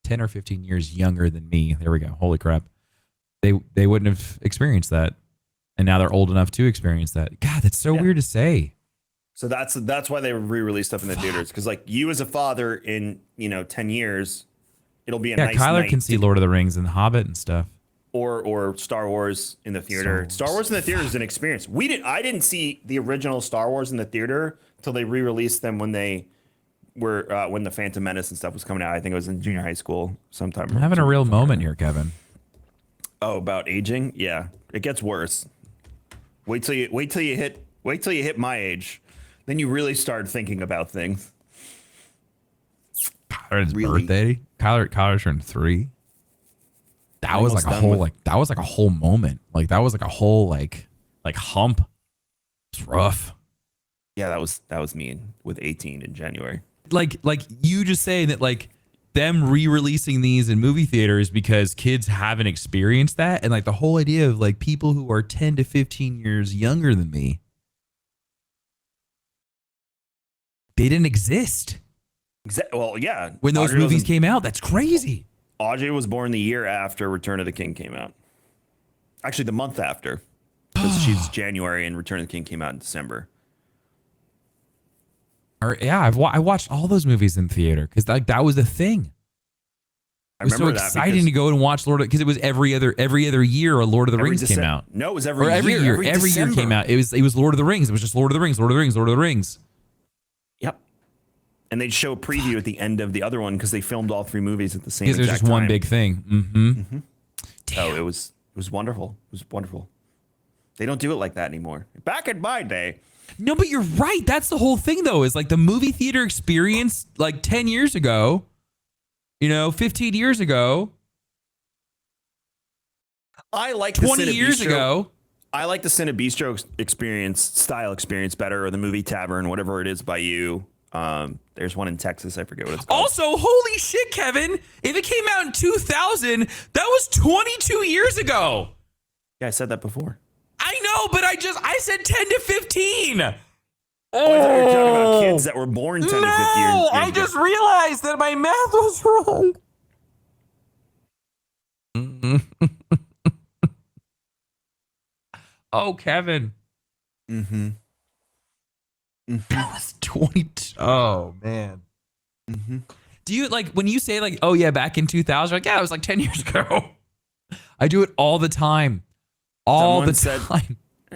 10 or 15 years younger than me. There we go. Holy crap. They wouldn't have experienced that. And now they're old enough to experience that. God, that's so weird to say. So that's why they re-release stuff in the theaters. Because like you as a father in 10 years, it'll be a nice Kyler night can see Lord of the Rings and Hobbit and stuff. Or Star Wars in the theater. Star Wars in the theater is an experience. I didn't see the original Star Wars in the theater until they re-released them when they were when the Phantom Menace and stuff was coming out. I think it was in junior high school sometime. I'm having a real moment here, Kevin. Oh, about aging? Yeah, it gets worse. Wait till you hit my age, then you really start thinking about things. Kyler's birthday. Kyler turned 3. That was like a whole moment. Like that was like a whole like hump. It's rough. Yeah, that was me with 18 in January. Like you just saying that like them re-releasing these in movie theaters because kids haven't experienced that, and like the whole idea of like people who are 10 to 15 years younger than me, they didn't exist. Well, yeah. When those movies came out, that's crazy. Audrey was born the year after Return of the King came out. Actually, the month after, because she's January and Return of the King came out in December. Yeah, I watched all those movies in theater because like that was the thing. It was so exciting to go and watch Lord of, because it was every other year a Lord of the Rings came out. No, it was every year. Every year came out. It was Lord of the Rings. It was just Lord of the Rings, Lord of the Rings, Lord of the Rings. Yep. And they'd show a preview at the end of the other one because they filmed all 3 movies at the same exact time. Because there's just one big thing. Mm-hmm. So it was wonderful. It was wonderful. They don't do it like that anymore. Back in my day. No, but you're right. That's the whole thing, though, is like the movie theater experience like 10 years ago, 15 years ago. I like 20 years ago. I like the Cine Bistro style experience better, or the movie tavern, whatever it is by you. There's one in Texas. I forget what it's called. Also, holy shit, Kevin. If it came out in 2000, that was 22 years ago. Yeah, I said that before. I know, but I said 10 to 15. Oh, I thought you were talking about kids that were born 10 to 15 years ago. I just realized that my math was wrong. Oh, Kevin. Mm-hmm. That was 22. Oh, man. Mm-hmm. Do you, like, when you say, like, oh, yeah, back in 2000, like, yeah, it was like 10 years ago. I do it all the time.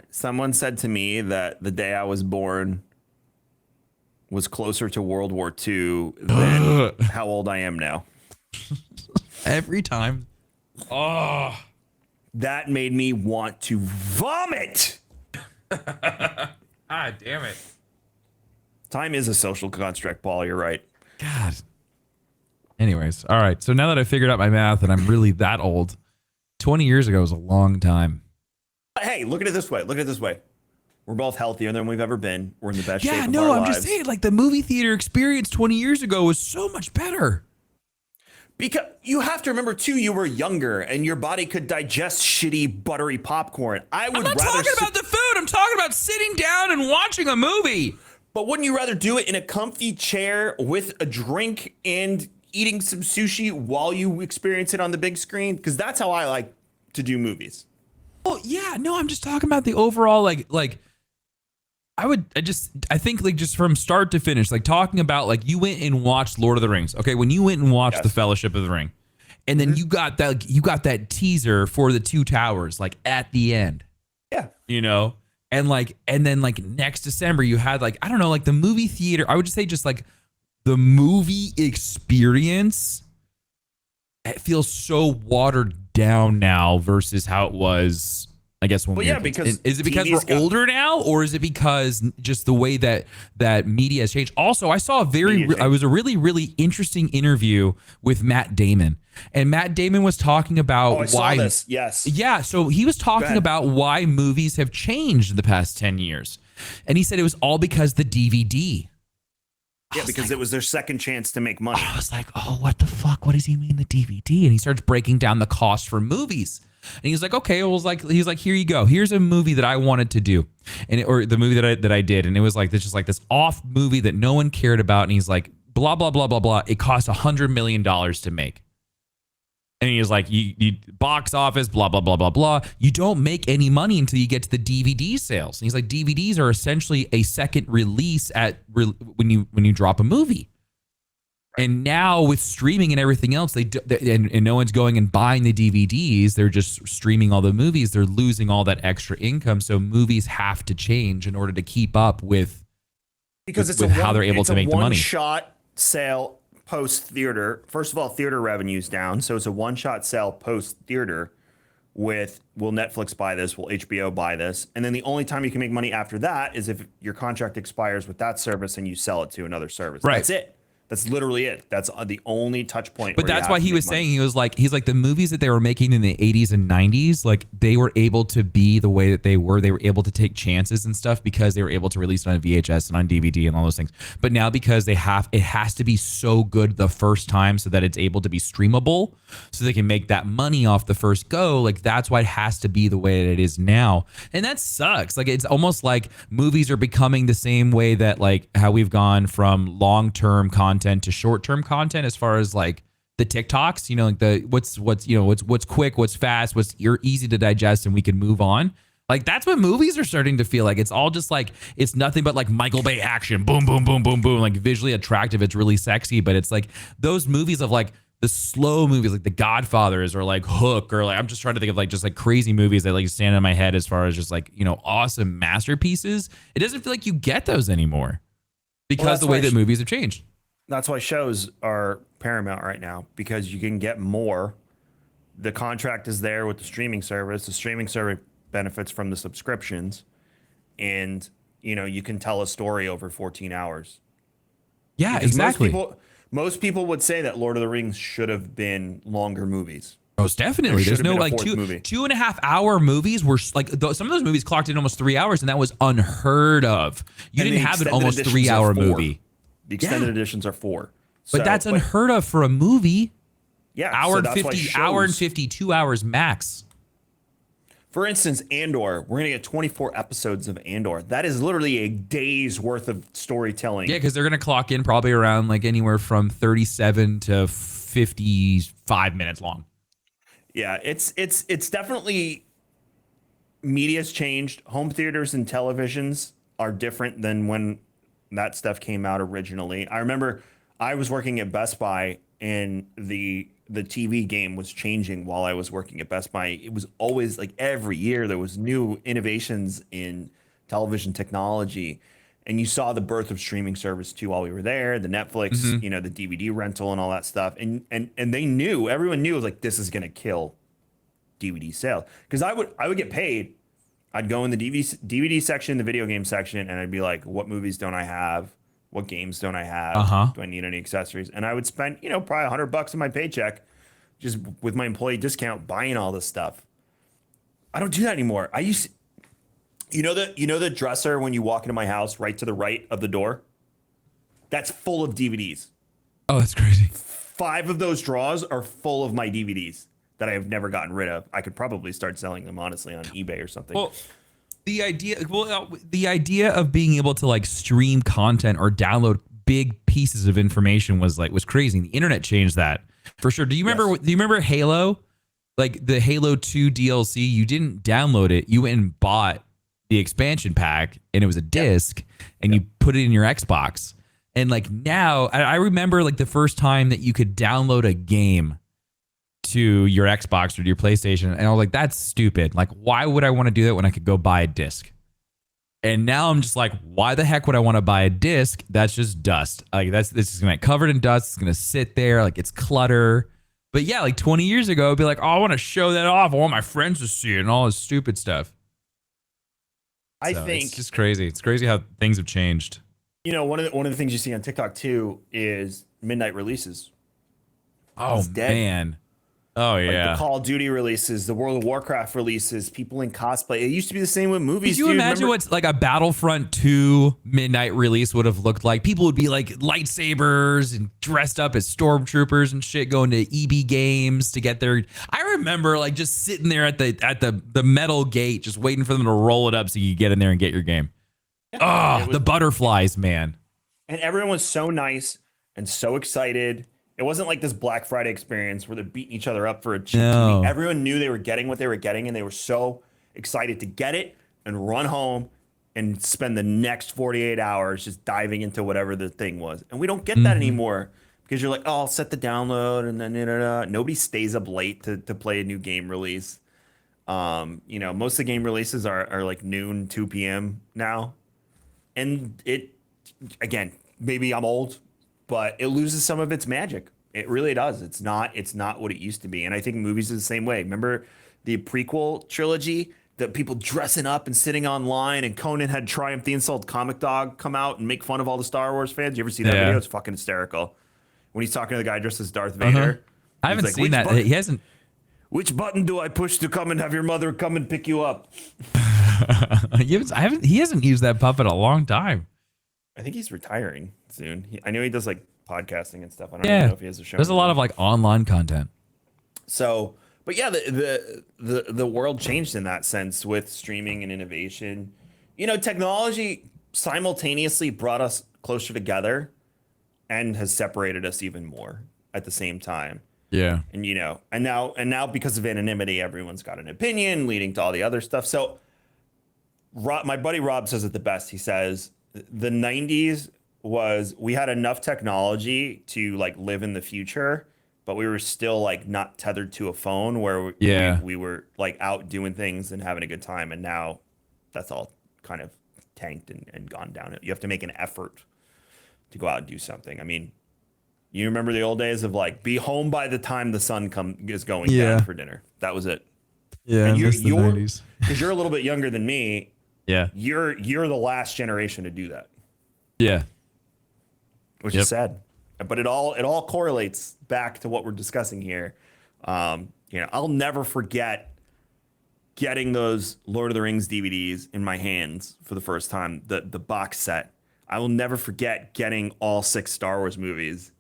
Someone said to me that the day I was born was closer to World War II than how old I am now. Every time. Oh. That made me want to vomit. Ah, damn it. Time is a social construct, Paul. You're right. God. Anyways, all right. So now that I figured out my math and I'm really that old, 20 years ago was a long time. Hey, look at it this way. We're both healthier than we've ever been. We're in the best shape of our lives. Yeah, no, I'm just saying, like, the movie theater experience 20 years ago was so much better. Because you have to remember, too, you were younger and your body could digest shitty, buttery popcorn. I'm not talking about the food. I'm talking about sitting down and watching a movie. But wouldn't you rather do it in a comfy chair with a drink and eating some sushi while you experience it on the big screen? Because that's how I like to do movies. Oh, yeah. No, I'm just talking about the overall, like I think like just from start to finish, like talking about like you went and watched Lord of the Rings. Okay. When you went and watched The Fellowship of the Ring, and then you got that teaser for the Two Towers, like at the end. Yeah. And then next December you had like, I don't know, like the movie theater. I would just say just like the movie experience. It feels so watered down now versus how it was, I guess, when because is it because we're older now, or is it because just the way that media has changed? Also, I saw a really, really interesting interview with Matt Damon, and Matt Damon was talking about why. Saw this. Yes. Yeah. So he was talking about why movies have changed in the past 10 years, and he said it was all because the DVD. Yeah, because it was their second chance to make money. I was like, oh, what the fuck? What does he mean the DVD? And he starts breaking down the cost for movies. And he's like, okay, well, he's like, here you go. Here's a movie that I wanted to do, or the movie that I did, and it was like this off movie that no one cared about. And he's like, blah blah blah blah blah. It cost $100 million to make. And he was like, you box office, blah blah blah blah blah. You don't make any money until you get to the DVD sales. And he's like, DVDs are essentially a second release when you drop a movie. And now with streaming and everything else, and no one's going and buying the DVDs. They're just streaming all the movies. They're losing all that extra income. So movies have to change in order to keep up with how they're able to make the money. One-shot sale post theater. First of all, theater revenue's down, so it's a one-shot sale post theater. With will Netflix buy this? Will HBO buy this? And then the only time you can make money after that is if your contract expires with that service and you sell it to another service. Right. That's it. That's literally it. That's the only touch point. But that's why he was saying, he's like the movies that they were making in the 80s and 90s, like they were able to be the way that they were. They were able to take chances and stuff because they were able to release it on VHS and on DVD and all those things. But now because it has to be so good the first time so that it's able to be streamable, so they can make that money off the first go. Like that's why it has to be the way that it is now. And that sucks. Like it's almost like movies are becoming the same way that like how we've gone from long-term content to short-term content as far as like the TikToks, you know, like the what's quick, what's fast, what's easy to digest, and we can move on. Like that's what movies are starting to feel like. It's all just like it's nothing but like Michael Bay action, boom, boom, boom, boom, boom, like visually attractive. It's really sexy, but it's like those movies of like the slow movies, like The Godfathers or like Hook, or like I'm just trying to think of like just like crazy movies that like stand in my head as far as just like, you know, awesome masterpieces. It doesn't feel like you get those anymore because the way that movies have changed. That's why shows are paramount right now, because you can get more. The contract is there with the streaming service. The streaming service benefits from the subscriptions, and you know you can tell a story over 14 hours. Yeah, because exactly. Most people would say that Lord of the Rings should have been longer movies. Most definitely. There's no like 2.5 hour movies were like some of those movies clocked in almost 3 hours, and that was unheard of. You didn't have an almost 3 hour movie. The extended editions are 4. But that's unheard of for a movie. Yeah. Hour and 52 hours max. For instance, Andor, we're going to get 24 episodes of Andor. That is literally a day's worth of storytelling. Yeah, because they're going to clock in probably around like anywhere from 37 to 55 minutes long. Yeah, it's definitely, media's changed. Home theaters and televisions are different than when that stuff came out originally. I remember I was working at Best Buy, and the TV game was changing while I was working at Best Buy. It was always like every year there was new innovations in television technology, and you saw the birth of streaming service too while we were there. The Netflix, you know, the DVD rental and all that stuff, and everyone knew it was like this is gonna kill DVD sales, because I would get paid. I'd go in the DVD section, the video game section, and I'd be like, what movies don't I have? What games don't I have? Do I need any accessories? And I would spend, you know, probably $100 of my paycheck just with my employee discount buying all this stuff. I don't do that anymore. I used to, you know the dresser when you walk into my house right to the right of the door? That's full of DVDs. Oh, that's crazy. 5 of those drawers are full of my DVDs that I have never gotten rid of. I could probably start selling them honestly on eBay or something. Well, the idea of being able to like stream content or download big pieces of information was crazy. The internet changed that for sure. Do you remember? Yes. Do you remember Halo? Like the Halo 2 DLC, you didn't download it. You went and bought the expansion pack, and it was a disc, and you put it in your Xbox. And like now, I remember like the first time that you could download a game to your Xbox or to your PlayStation, and I was like, that's stupid. Like, why would I want to do that when I could go buy a disc? And now I'm just like, why the heck would I want to buy a disc? That's just dust. Like this is gonna get covered in dust. It's gonna sit there like it's clutter. But yeah, like 20 years ago, I'd be like, oh, I want to show that off. I want my friends to see it and all this stupid stuff. I think it's just crazy. It's crazy how things have changed. You know, one of the things you see on TikTok too is midnight releases. Oh man. Oh Like the yeah. Call of Duty releases, the World of Warcraft releases, people in cosplay. It used to be the same with movies. Could you dude. imagine Remember- what's like a Battlefront 2 midnight release would have looked like? People would be like lightsabers and dressed up as stormtroopers and shit, going to EB games to get their. I remember like just sitting there at the metal gate, just waiting for them to roll it up so you get in there and get your game. Oh, the butterflies, man. And everyone was so nice and so excited. It wasn't like this Black Friday experience where they're beating each other up for a cheap TV. Everyone knew they were getting what they were getting, and they were so excited to get it and run home and spend the next 48 hours just diving into whatever the thing was. And we don't get that anymore because you're like, oh, I'll set the download, and then nobody stays up late to play a new game release. You know, most of the game releases are like noon, 2 p.m. now. And it, again, maybe I'm old, but it loses some of its magic. It really does. It's not what it used to be. And I think movies are the same way. Remember the prequel trilogy, that people dressing up and sitting online, and Conan had Triumph the Insult Comic Dog come out and make fun of all the Star Wars fans. You ever see that video? It's fucking hysterical. When he's talking to the guy dressed as Darth Vader. I haven't like, seen that. Button, He hasn't. which button do I push to come and have your mother come and pick you up? He hasn't used that puppet in a long time. I think he's retiring soon. I know he does like podcasting and stuff. I don't even know if he has a show. There's a lot of like online content. So, but yeah, the world changed in that sense with streaming and innovation. You know, technology simultaneously brought us closer together and has separated us even more at the same time. Yeah. And you know, and now because of anonymity, everyone's got an opinion, leading to all the other stuff. So my buddy Rob says it the best. He says the 90s was, we had enough technology to like live in the future, but we were still like not tethered to a phone, where we were like out doing things and having a good time. And now that's all kind of tanked and gone down. You have to make an effort to go out and do something. I mean, you remember the old days of like, be home by the time the sun is going down for dinner. That was it. Yeah, and you're the 90s. Because you're a little bit younger than me. Yeah. You're the last generation to do that. Yeah. Which is sad. But it all correlates back to what we're discussing here. You know, I'll never forget getting those Lord of the Rings DVDs in my hands for the first time, the box set. I will never forget getting all 6 Star Wars movies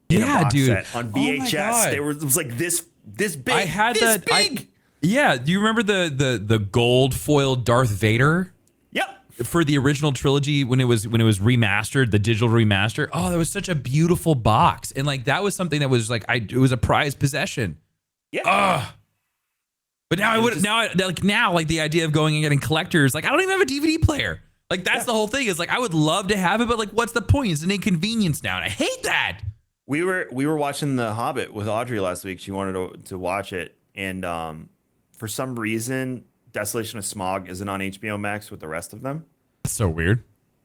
in a box set on VHS. It was like this big. I had this that big. Yeah, do you remember the gold foiled Darth Vader? Yep. For the original trilogy, when it was remastered, the digital remaster. Oh, that was such a beautiful box, and like that was something that was like it was a prized possession. Yeah. But now like the idea of going and getting collectors, like I don't even have a DVD player. Like that's the whole thing. Is like I would love to have it, but like what's the point? It's an inconvenience now, and I hate that. We were watching The Hobbit with Audrey last week. She wanted to watch it, and for some reason, Desolation of Smaug isn't on HBO Max with the rest of them. That's so weird.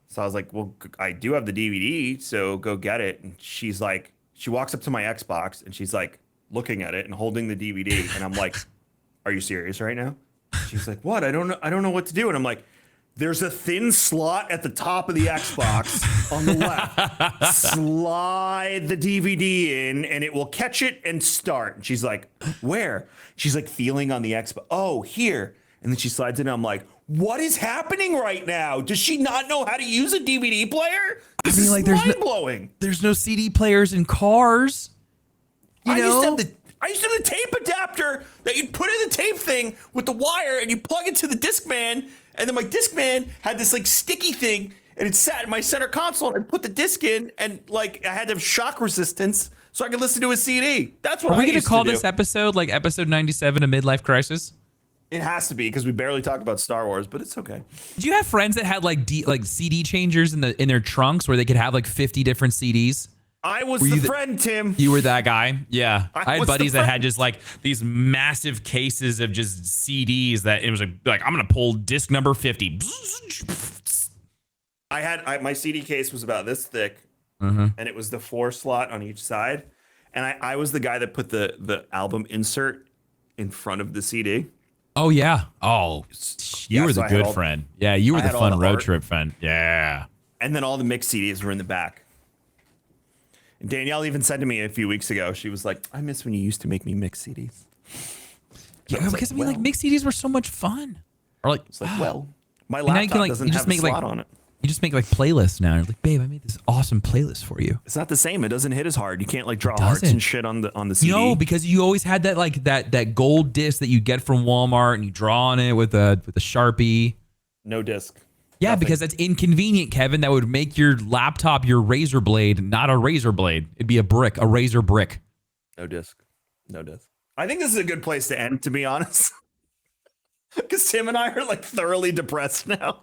So I was like, well, I do have the DVD, so go get it. And she's like, she walks up to my Xbox and she's like looking at it and holding the DVD. And I'm like, are you serious right now? She's like, what? I don't know what to do. And I'm like, there's a thin slot at the top of the Xbox on the left. Slide the DVD in and it will catch it and start. And she's like, where? She's like feeling on the Xbox. Oh, here. And then she slides it in. I'm like, what is happening right now? Does she not know how to use a DVD player? This is mind-blowing. There's no CD players in cars. I used to have the tape adapter that you'd put in the tape thing with the wire and you plug it to the Discman. And then my Discman had this like sticky thing and it sat in my center console, and I put the disc in, and like I had to have shock resistance so I could listen to a CD. That's what Are we going to call this episode like episode 97, a midlife crisis? It has to be, because we barely talk about Star Wars, but it's okay. Did you have friends that had like CD changers in their trunks where they could have like 50 different CDs? I was the friend, Tim. You were that guy? Yeah. I had buddies that had just like these massive cases of just CDs that it was like I'm going to pull disc number 50. My CD case was about this thick, and it was the 4 slot on each side. And I was the guy that put the album insert in front of the CD. Oh, yeah. Oh, you were the good friend. Yeah, you were the fun road trip friend. Yeah. And then all the mixed CDs were in the back. And Danielle even said to me a few weeks ago, she was like, I miss when you used to make me mix CDs. Yeah, because like mix CDs were so much fun. Or like, it's like, well, my now laptop you doesn't have a slot on it. You just make like playlists now. You're like, babe, I made this awesome playlist for you. It's not the same. It doesn't hit as hard. You can't like draw hearts and shit on the CD. No, because you always had that like that gold disc that you get from Walmart, and you draw on it with a Sharpie. No disc. Yeah, Nothing. because that's inconvenient, Kevin. That would make your laptop your razor blade, not a razor blade. It'd be a razor brick. No disc. No disc. I think this is a good place to end, to be honest. Because Tim and I are like thoroughly depressed now.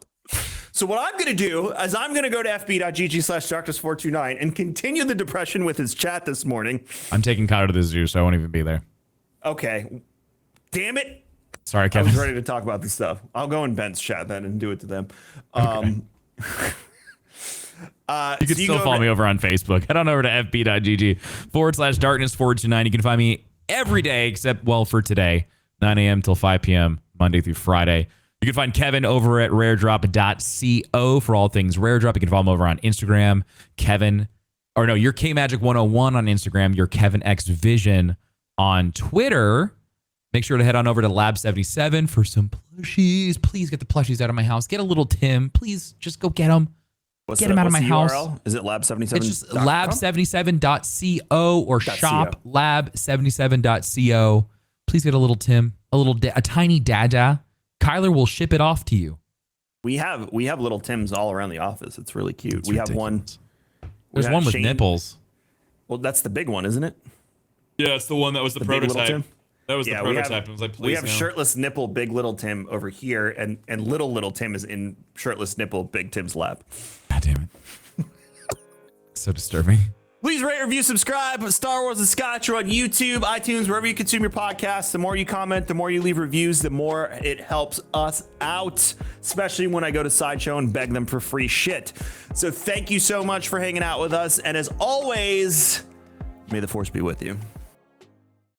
So what I'm going to do is I'm going to go to fb.gg/darkness429 and continue the depression with his chat this morning. I'm taking Kyle to the zoo, so I won't even be there. Okay. Damn it. Sorry, Kevin. I was ready to talk about this stuff. I'll go in Ben's chat then and do it to them. Okay. You can still follow me over on Facebook. Head on over to fb.gg/darkness429. You can find me every day except, well, for today, 9 a.m. till 5 p.m., Monday through Friday. You can find Kevin over at raredrop.co for all things Rare Drop. You can follow him over on Instagram, your KMagic101 on Instagram, your Kevin X Vision on Twitter. Make sure to head on over to Lab77 for some plushies. Please get the plushies out of my house. Get a little Tim. Please just go get them. Get them out of my house. URL? Is it Lab77? It's just lab77.co or shop lab77.co. Please get a little Tim, a tiny dada. Kyler will ship it off to you. We have little Tims all around the office. It's really cute. It's we ridiculous. have one. There's one with Shane. nipples. Well, that's the big one, isn't it? Yeah, it's the one that was the big little prototype. Tim? That was the prototype. I was like, please, we have no. shirtless nipple, big little Tim over here, and little Tim is in shirtless nipple, big Tim's lap. God damn it. So disturbing. Please rate, review, subscribe. Star Wars and Scotch are on YouTube, iTunes, wherever you consume your podcasts. The more you comment, the more you leave reviews, the more it helps us out, especially when I go to Sideshow and beg them for free shit. So thank you so much for hanging out with us. And as always, may the Force be with you.